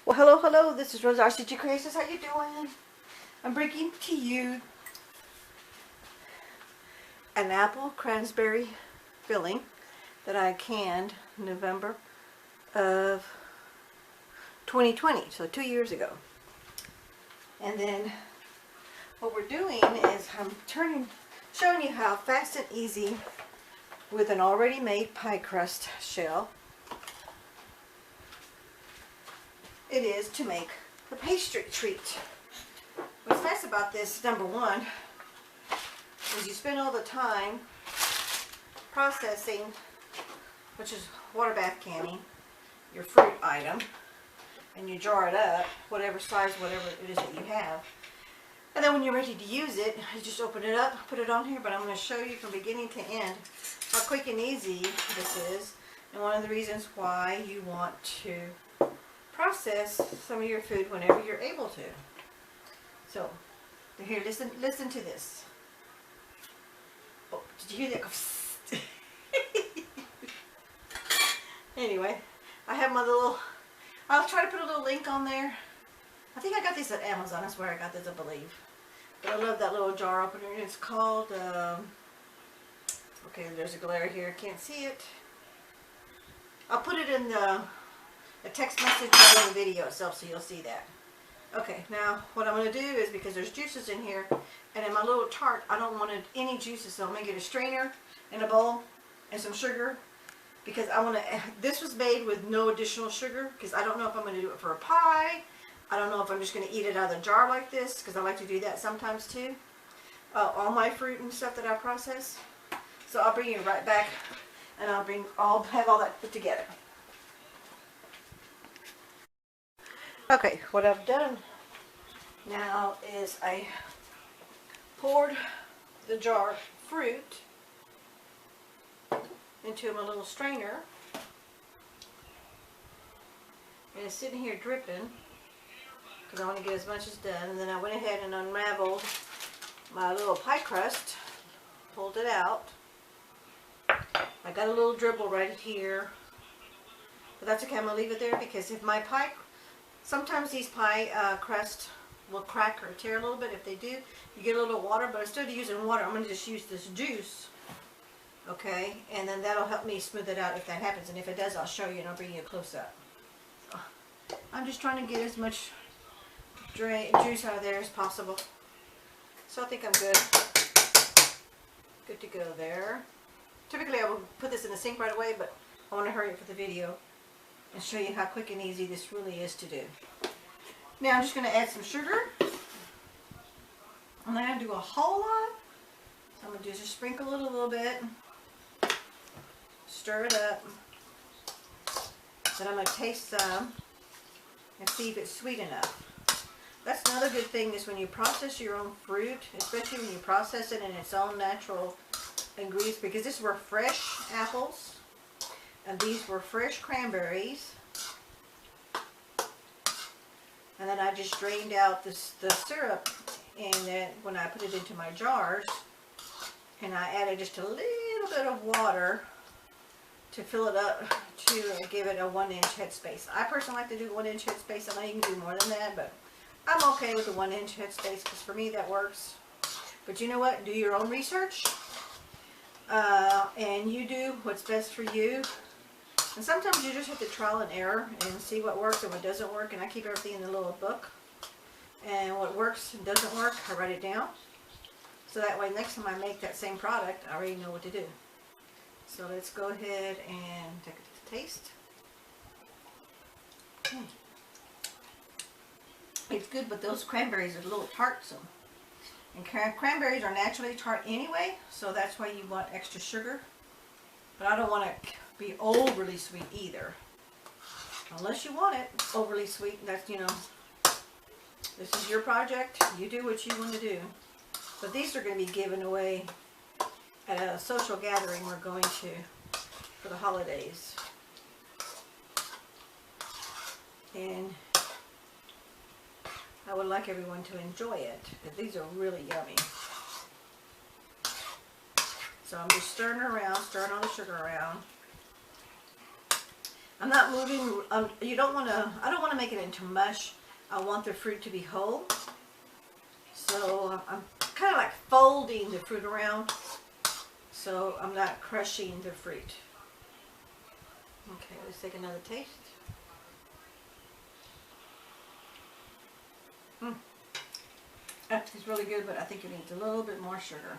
Well, hello, this is Rose RCG Creations. How you doing? I'm bringing to you an apple cranberry filling that I canned November of 2020, so 2 years ago. And then what we're doing is I'm showing you how fast and easy with an already made pie crust shell it is to make a pastry treat. What's nice about this, number one, is you spend all the time processing, which is water bath canning, your fruit item, and you jar it up, whatever size, whatever it is that you have. And then when you're ready to use it, you just open it up, put it on here, but I'm going to show you from beginning to end how quick and easy this is, and one of the reasons why you want to process some of your food whenever you're able to. So, here, listen to this. Oh, did you hear that? Anyway, I have my little, I'll try to put a little link on there. I think I got these at Amazon. That's where I got this, I believe. But I love that little jar opener. It's called, okay, there's a glare here. Can't see it. I'll put it in the text message or the video itself so you'll see that. Okay, now what I'm going to do is, because there's juices in here, and in my little tart I don't want any juices, so I'm going to get a strainer and a bowl and some sugar, because I want to, this was made with no additional sugar, because I don't know if I'm going to do it for a pie. I don't know if I'm just going to eat it out of the jar like this, because I like to do that sometimes too. All my fruit and stuff that I process. So I'll bring you right back, and I'll have all that put together. Okay, what I've done now is I poured the jar of fruit into my little strainer, and it's sitting here dripping because I want to get as much as done. And then I went ahead and unraveled my little pie crust, pulled it out. I got a little dribble right here, but that's okay. I'm going to leave it there, because if my pie, sometimes these pie crust will crack or tear a little bit. If they do, you get a little water, but instead of using water, I'm going to just use this juice. Okay, and then that'll help me smooth it out if that happens. And if it does, I'll show you and I'll bring you a close-up. I'm just trying to get as much juice out of there as possible. So I think I'm good. Good to go there. Typically I would put this in the sink right away, but I want to hurry up for the video and show you how quick and easy this really is to do. Now I'm just going to add some sugar. I'm not going to do a whole lot. So I'm going to just sprinkle it a little bit. Stir it up. Then I'm going to taste some and see if it's sweet enough. That's another good thing, is when you process your own fruit, especially when you process it in its own natural ingredients, because these were fresh apples and these were fresh cranberries, and then I just drained out the syrup, and then when I put it into my jars, and I added just a little bit of water to fill it up, to give it a 1-inch headspace. I personally like to do 1-inch headspace. I know you can do more than that, but I'm okay with the 1-inch headspace, because for me that works. But you know what? Do your own research, and you do what's best for you. And sometimes you just have to trial and error and see what works and what doesn't work. And I keep everything in the little book. And what works and doesn't work, I write it down. So that way next time I make that same product, I already know what to do. So let's go ahead and take a taste. It's good, but those cranberries are a little tart. So, and cranberries are naturally tart anyway, so that's why you want extra sugar. But I don't want it be overly sweet either. Unless you want it overly sweet, that's, you know, this is your project. You do what you want to do. But these are going to be given away at a social gathering we're going to for the holidays. And I would like everyone to enjoy it, because these are really yummy. So I'm just stirring around, stirring all the sugar around. I'm not moving, you don't want to, I don't want to make it into mush. I want the fruit to be whole. So I'm kind of like folding the fruit around, so I'm not crushing the fruit. Okay, let's take another taste. That tastes really good, but I think it needs a little bit more sugar.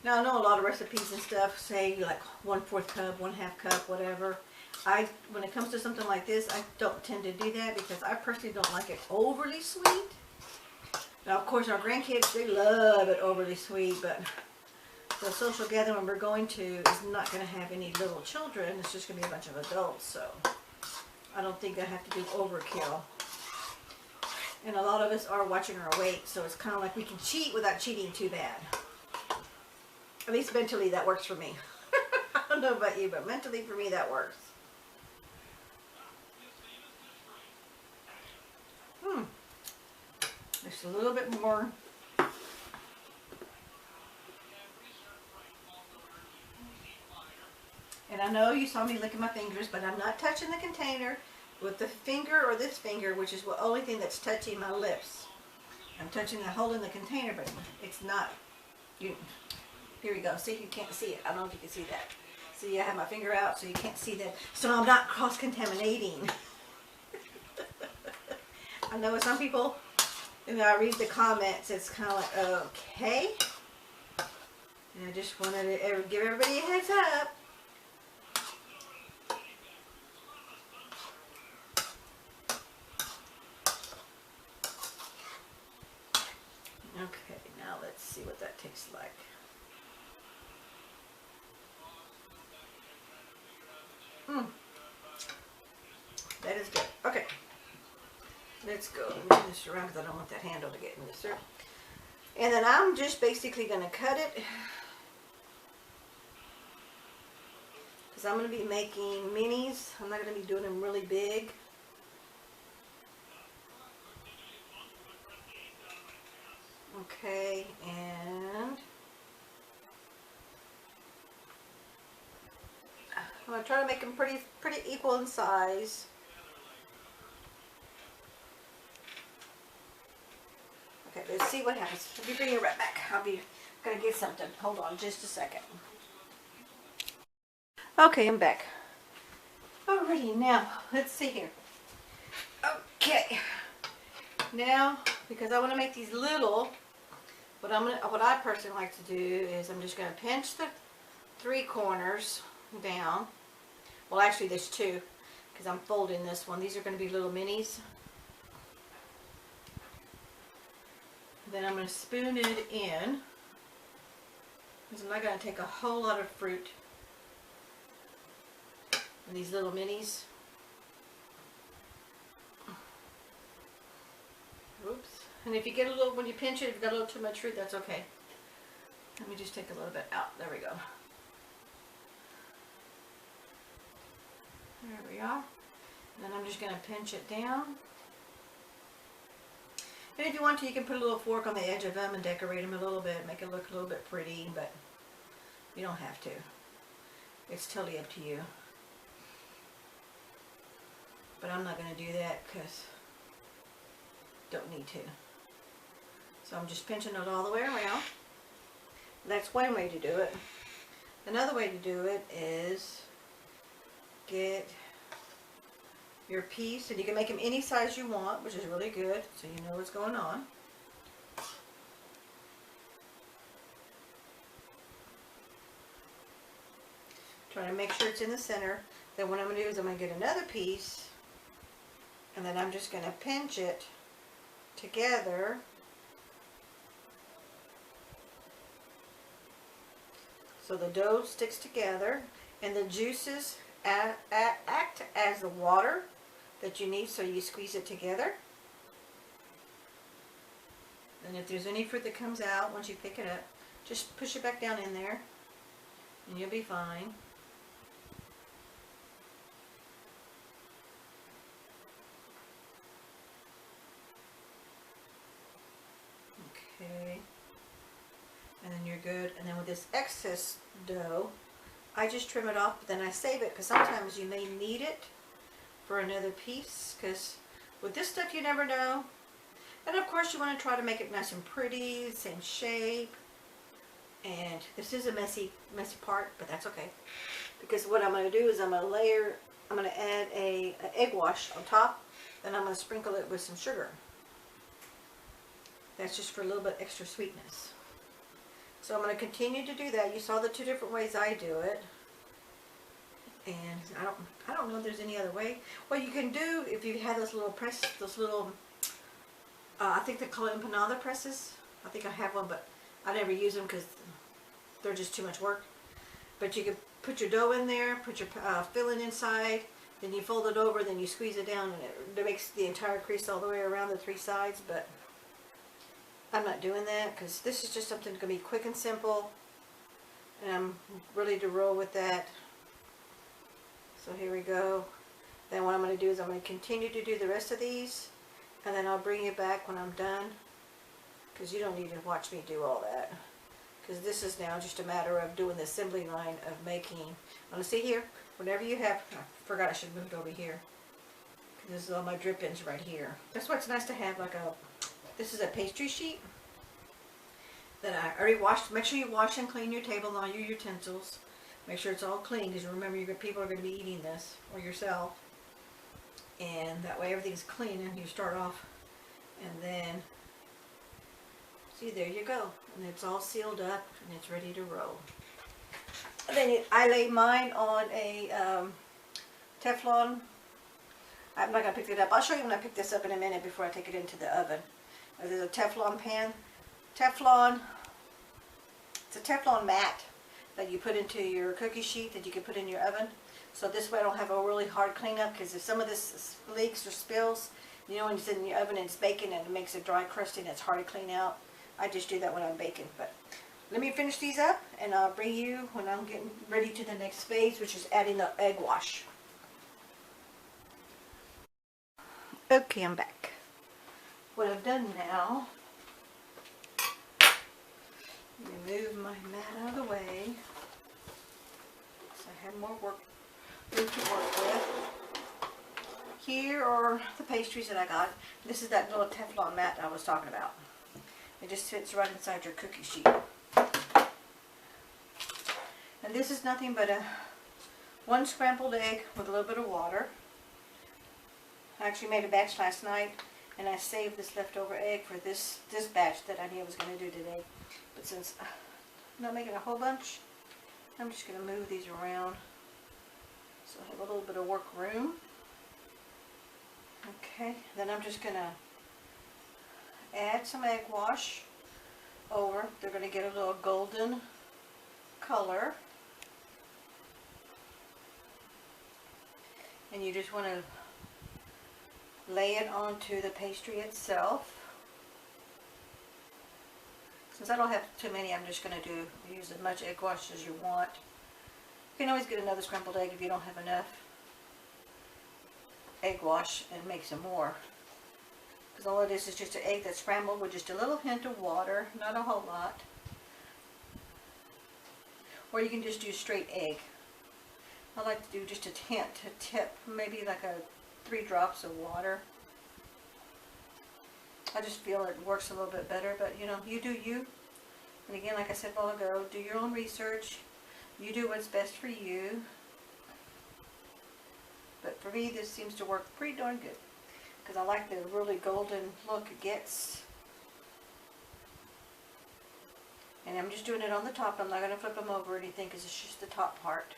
Now I know a lot of recipes and stuff say like 1/4 cup, 1/2 cup, whatever. When it comes to something like this, I don't tend to do that because I personally don't like it overly sweet. Now, of course, our grandkids, they love it overly sweet, but the social gathering we're going to is not going to have any little children. It's just going to be a bunch of adults, so I don't think I have to do overkill. And a lot of us are watching our weight, so it's kind of like we can cheat without cheating too bad. At least mentally, that works for me. I don't know about you, but mentally for me, that works. Just a little bit more. And I know you saw me licking my fingers, but I'm not touching the container with the finger or this finger, which is the only thing that's touching my lips. I'm touching the hole in the container, but it's not. Here we go. See, you can't see it. I don't know if you can see that. See, I have my finger out, so you can't see that. So I'm not cross-contaminating. I know with some people, and I read the comments, it's kind of like, okay. And I just wanted to give everybody a heads up. Okay, now let's see what that tastes like. That is good. Okay. Let's go and move this around because I don't want that handle to get in this. And then I'm just basically going to cut it because I'm going to be making minis. I'm not going to be doing them really big. Okay, and I'm going to try to make them pretty equal in size. Okay, let's see what happens. I'll be bringing it right back. I'll be going to get something. Hold on just a second. Okay, I'm back. Alrighty, now, let's see here. Okay. Now, because I want to make these little, what I personally like to do is I'm just going to pinch the 3 corners down. Well, actually there's 2 because I'm folding this one. These are going to be little minis. Then I'm going to spoon it in because I'm not going to take a whole lot of fruit in these little minis. Oops. And if you get a little, when you pinch it, if you've got a little too much fruit, that's okay. Let me just take a little bit out. There we go. There we are. And then I'm just going to pinch it down. And if you want to, you can put a little fork on the edge of them and decorate them a little bit, make it look a little bit pretty, but you don't have to. It's totally up to you. But I'm not going to do that because don't need to. So I'm just pinching it all the way around. That's one way to do it. Another way to do it is get your piece, and you can make them any size you want, which is really good, so you know what's going on. Try to make sure it's in the center. Then what I'm going to do is I'm going to get another piece, and then I'm just going to pinch it together so the dough sticks together, and the juices act as the water that you need, so you squeeze it together. And if there's any fruit that comes out once you pick it up, just push it back down in there and you'll be fine. Okay, and then you're good. And then with this excess dough, I just trim it off, but then I save it because sometimes you may need it for another piece, because with this stuff you never know. And of course you want to try to make it nice and pretty, same shape. And this is a messy part, but that's okay. Because what I'm going to do is I'm going to add a egg wash on top, then I'm going to sprinkle it with some sugar. That's just for a little bit extra sweetness. So I'm going to continue to do that. You saw the two different ways I do it. And I don't know if there's any other way. What you can do, if you have those little press, those little, I think they call it empanada presses. I think I have one, but I never use them because they're just too much work. But you can put your dough in there, put your filling inside, then you fold it over, then you squeeze it down, and it makes the entire crease all the way around the three sides. But I'm not doing that because this is just something that's going to be quick and simple, and I'm ready to roll with that. So here we go. Then what I'm going to do is I'm going to continue to do the rest of these, and then I'll bring you back when I'm done, because you don't need to watch me do all that, because this is now just a matter of doing the assembly line of making. Want to see here? Whenever you have, I forgot I should move it over here, because this is all my drip-ins right here. That's why it's nice to have like this is a pastry sheet that I already washed. Make sure you wash and clean your table and all your utensils. Make sure it's all clean, because remember, people are going to be eating this, or yourself. And that way everything's clean, and you start off, and then, see, there you go. And it's all sealed up, and it's ready to roll. And then I lay mine on a Teflon. I'm not going to pick it up. I'll show you when I pick this up in a minute before I take it into the oven. There's a Teflon pan. Teflon, it's a Teflon mat that you put into your cookie sheet that you can put in your oven. So this way I don't have a really hard cleanup, because if some of this leaks or spills, you know, when it's in your oven and it's baking and it makes a dry crusting, it's hard to clean out. I just do that when I'm baking. But let me finish these up, and I'll bring you when I'm getting ready to the next phase, which is adding the egg wash. Okay, I'm back. What I've done now, let me move my mat out of the way, so I have more room to work with. Here are the pastries that I got. This is that little Teflon mat I was talking about. It just fits right inside your cookie sheet. And this is nothing but one scrambled egg with a little bit of water. I actually made a batch last night, and I saved this leftover egg for this batch that I knew I was going to do today. But since I'm not making a whole bunch, I'm just going to move these around so I have a little bit of work room. Okay, then I'm just going to add some egg wash over. They're going to get a little golden color. And you just want to lay it onto the pastry itself. Since I don't have too many, I'm just going to use as much egg wash as you want. You can always get another scrambled egg if you don't have enough egg wash and make some more. Because all it is just an egg that's scrambled with just a little hint of water, not a whole lot. Or you can just do straight egg. I like to do just a tip, maybe like 3 drops of water. I just feel it works a little bit better, but you know, you do you. And again, like I said a while ago, do your own research. You do what's best for you. But for me, this seems to work pretty darn good, because I like the really golden look it gets. And I'm just doing it on the top. I'm not going to flip them over or anything, because it's just the top part.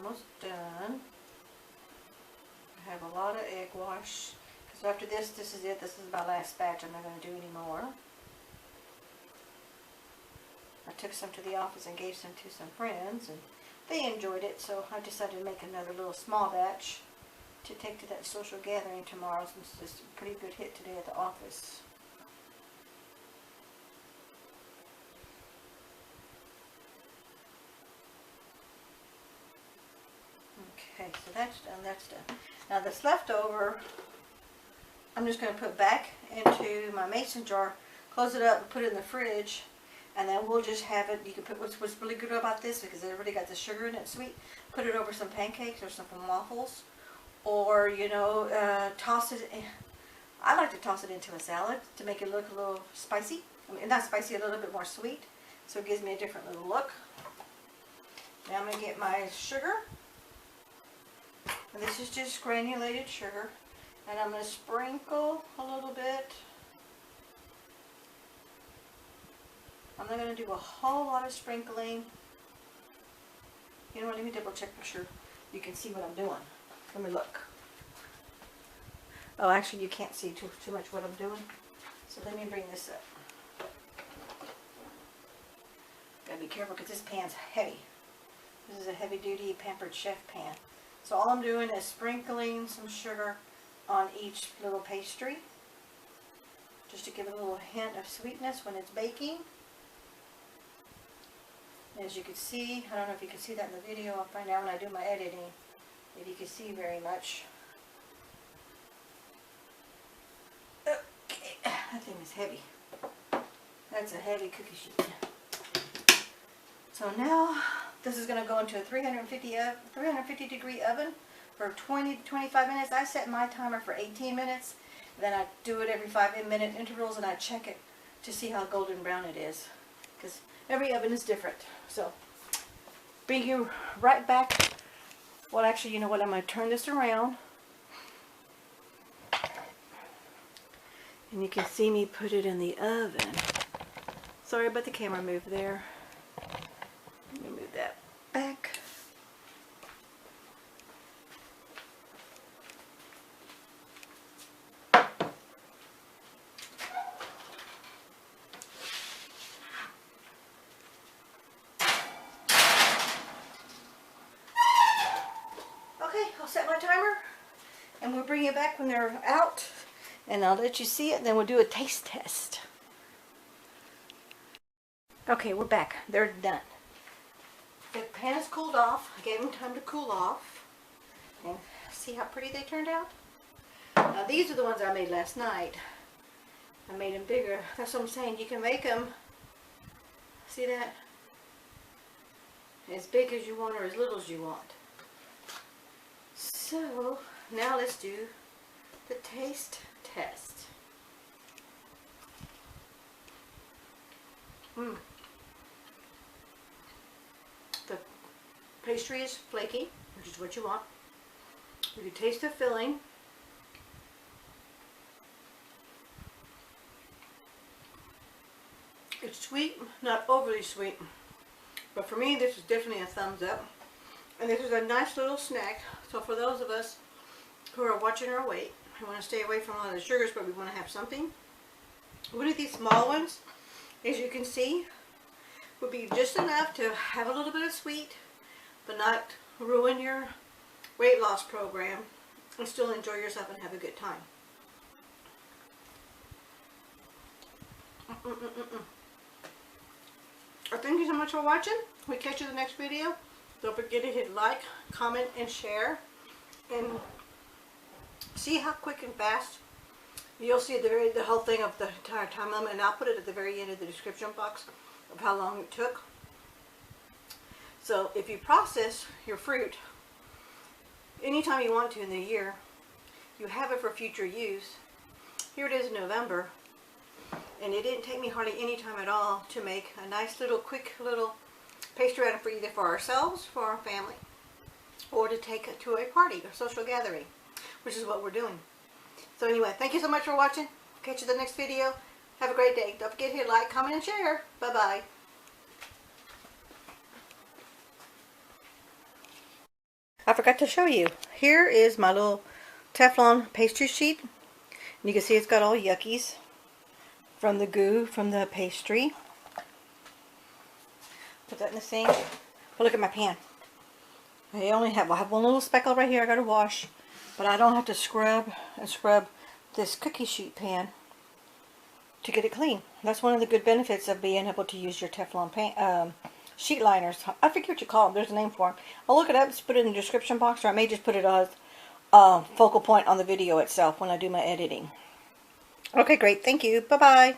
Almost done. I have a lot of egg wash, because after this is it. This is my last batch. I'm not going to do any more. I took some to the office and gave some to some friends, and they enjoyed it, so I decided to make another little small batch to take to that social gathering tomorrow, since it's a pretty good hit today at the office. Okay, so that's done, that's done. Now this leftover, I'm just going to put back into my mason jar, close it up, and put it in the fridge, and then we'll just have it. You can put what's really good about this, because it already got the sugar in it, sweet. Put it over some pancakes or some waffles, or you know, toss it. I like to toss it into a salad to make it look a little spicy. I mean, not spicy, a little bit more sweet, so it gives me a different little look. Now I'm going to get my sugar. And this is just granulated sugar. And I'm going to sprinkle a little bit. I'm not going to do a whole lot of sprinkling. You know what, let me double check make sure you can see what I'm doing. Let me look. Oh, actually you can't see too much what I'm doing. So let me bring this up. Gotta be careful because this pan's heavy. This is a heavy duty Pampered Chef pan. So all I'm doing is sprinkling some sugar on each little pastry, just to give it a little hint of sweetness when it's baking. As you can see, I don't know if you can see that in the video, I'll find out when I do my editing if you can see very much. Okay, that thing is heavy. That's a heavy cookie sheet. So now this is going to go into a 350 degree oven for 20 to 25 minutes. I set my timer for 18 minutes. Then I do it every 5-minute intervals and I check it to see how golden brown it is. Because every oven is different. So bring you right back. Well, actually, you know what? I'm going to turn this around. And you can see me put it in the oven. Sorry about the camera move there. Let me move that back. Okay, I'll set my timer and we'll bring it back when they're out and I'll let you see it and then we'll do a taste test. Okay, we're back. They're done. The pan has cooled off. I gave them time to cool off. And see how pretty they turned out? Now these are the ones I made last night. I made them bigger. That's what I'm saying. You can make them, see that? As big as you want or as little as you want. So now let's do the taste test. The pastry is flaky, which is what you want. You can taste the filling. It's sweet, not overly sweet. But for me, this is definitely a thumbs up. And this is a nice little snack. So for those of us who are watching our weight, we want to stay away from all the sugars, but we want to have something. One of these small ones, as you can see, would be just enough to have a little bit of sweet, but not ruin your weight loss program, and still enjoy yourself and have a good time. Thank you so much for watching. We'll catch you in the next video. Don't forget to hit like, comment, and share. And see how quick and fast. You'll see the whole thing of the entire time limit, and I'll put it at the very end of the description box of how long it took. So if you process your fruit anytime you want to in the year, you have it for future use. Here it is in November, and it didn't take me hardly any time at all to make a nice little quick little pastry item for either for ourselves, for our family, or to take it to a party or social gathering, which is what we're doing. So anyway, thank you so much for watching. Catch you in the next video. Have a great day. Don't forget to hit like, comment, and share. Bye-bye. I forgot to show you. Here is my little Teflon pastry sheet. And you can see it's got all yuckies from the goo from the pastry. Put that in the sink. But look at my pan. I have one little speckle right here I got to wash. But I don't have to scrub this cookie sheet pan to get it clean. That's one of the good benefits of being able to use your Teflon pan, sheet liners. I forget what you call them. There's a name for them. I'll look it up, just put it in the description box, or I may just put it as focal point on the video itself when I do my editing. Okay, great. Thank you. Bye-bye.